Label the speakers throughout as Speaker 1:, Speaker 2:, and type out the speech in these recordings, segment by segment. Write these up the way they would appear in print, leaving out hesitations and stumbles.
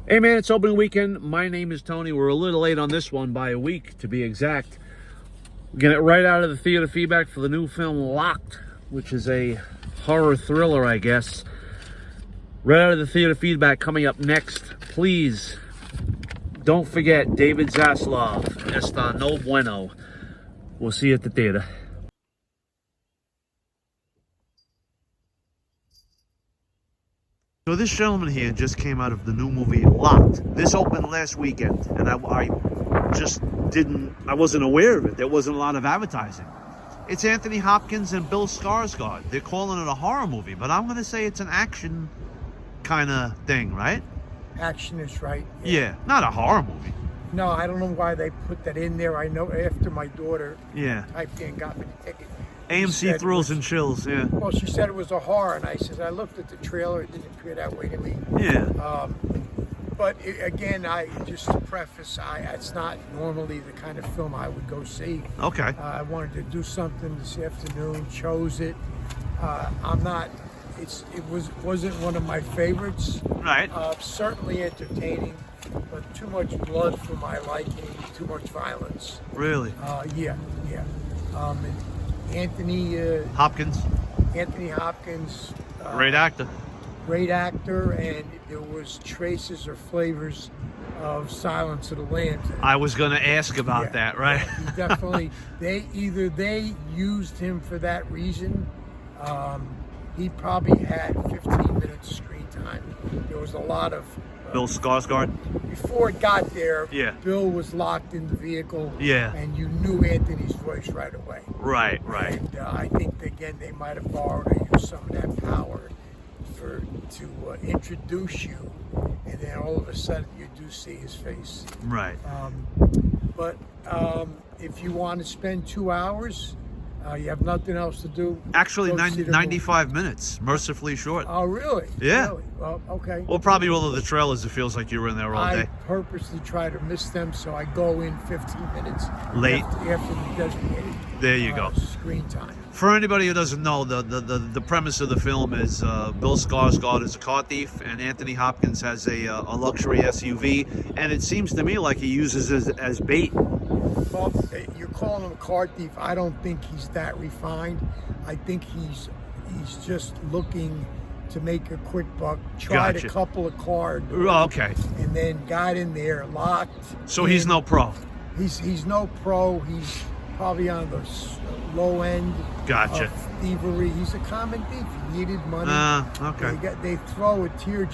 Speaker 1: Hey man, it's opening weekend. My name is Tony. We're a little late on this one by a week to be exact. We're getting it right out of the theater feedback for the new film Locked, which is a horror thriller, I guess. Right out of the theater feedback coming up next. Please don't forget David Zaslav, Está No Bueno. We'll see you at the theater. So this gentleman here just came out of the new movie Locked. This opened last weekend, and I wasn't aware of it. There wasn't a lot of advertising. It's Anthony Hopkins and Bill Skarsgård. They're calling it a horror movie, but I'm going to say it's an action kind of thing, right?
Speaker 2: Action is right.
Speaker 1: Yeah, not a horror movie.
Speaker 2: No, I don't know why they put that in there. I know after my daughter typed in, got me the ticket.
Speaker 1: AMC Thrills and Chills, yeah.
Speaker 2: Well, she said it was a horror, and I said, I looked at the trailer, it didn't appear that way to me.
Speaker 1: Yeah.
Speaker 2: But again, just to preface, it's not normally the kind of film I would go see.
Speaker 1: Okay.
Speaker 2: I wanted to do something this afternoon, chose it. Wasn't one of my favorites.
Speaker 1: Right.
Speaker 2: Certainly entertaining, but too much blood for my liking, too much violence.
Speaker 1: Really?
Speaker 2: Yeah. Anthony
Speaker 1: Hopkins. Great actor.
Speaker 2: Great actor, and there was traces or flavors of Silence of the Lambs.
Speaker 1: I was going to ask about that, right?
Speaker 2: He definitely. They used him for that reason. He probably had 15 minutes screen time. There was a lot of
Speaker 1: Bill Skarsgård.
Speaker 2: Before it got there,
Speaker 1: Yeah.
Speaker 2: Bill was locked in the vehicle, and you knew Anthony's voice right away.
Speaker 1: Right.
Speaker 2: And I think, again, they might have borrowed or used some of that power to introduce you, and then all of a sudden you do see his face.
Speaker 1: Right.
Speaker 2: But if you want to spend 2 hours, you have nothing else to do.
Speaker 1: Actually, 95 minutes, mercifully short.
Speaker 2: Oh, really?
Speaker 1: Yeah.
Speaker 2: Really? Well, okay.
Speaker 1: Well, probably all of the trailers, it feels like you were in there all day.
Speaker 2: I purposely try to miss them, so I go in 15 minutes
Speaker 1: late
Speaker 2: after the designated.
Speaker 1: There you go.
Speaker 2: Screen time.
Speaker 1: For anybody who doesn't know, the premise of the film is Bill Skarsgård is a car thief, and Anthony Hopkins has a luxury SUV, and it seems to me like he uses it as bait.
Speaker 2: Well, you're calling him a car thief. I don't think he's that refined. I think he's just looking to make a quick buck. Tried a couple of cars.
Speaker 1: Okay.
Speaker 2: And then got in there, locked.
Speaker 1: So he's no pro.
Speaker 2: He's no pro. He's probably on the low end.
Speaker 1: Gotcha.
Speaker 2: Of thievery. He's a common thief. He needed money.
Speaker 1: Okay.
Speaker 2: They throw a tear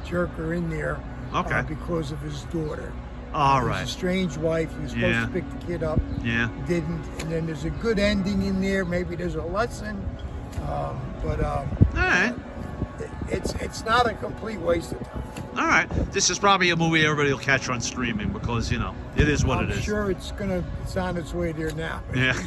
Speaker 2: jerker in there.
Speaker 1: Okay.
Speaker 2: Because of his daughter.
Speaker 1: All right.
Speaker 2: He was a strange wife. He was supposed to pick the kid up.
Speaker 1: Yeah.
Speaker 2: Didn't. And then there's a good ending in there. Maybe there's a lesson. All right. It's not a complete waste of time.
Speaker 1: All right. This is probably a movie everybody will catch on streaming because, it is what it is.
Speaker 2: I'm sure it's on its way there now.
Speaker 1: Yeah.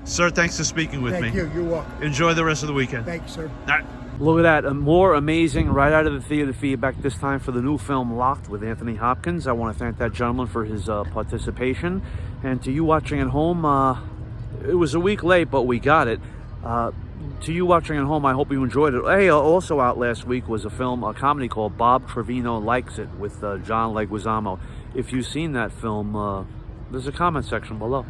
Speaker 1: Sir, thanks for speaking with me.
Speaker 2: Thank you. You're welcome.
Speaker 1: Enjoy the rest of the weekend.
Speaker 2: Thank you, sir.
Speaker 1: All right. Look at that. A more amazing right out of the theater feedback, this time for the new film Locked with Anthony Hopkins. I want to thank that gentleman for his participation. And to you watching at home, it was a week late, but we got it. To you watching at home, I hope you enjoyed it. Hey, also out last week was a comedy called Bob Trevino Likes It with John Leguizamo. If you've seen that film, there's a comment section below.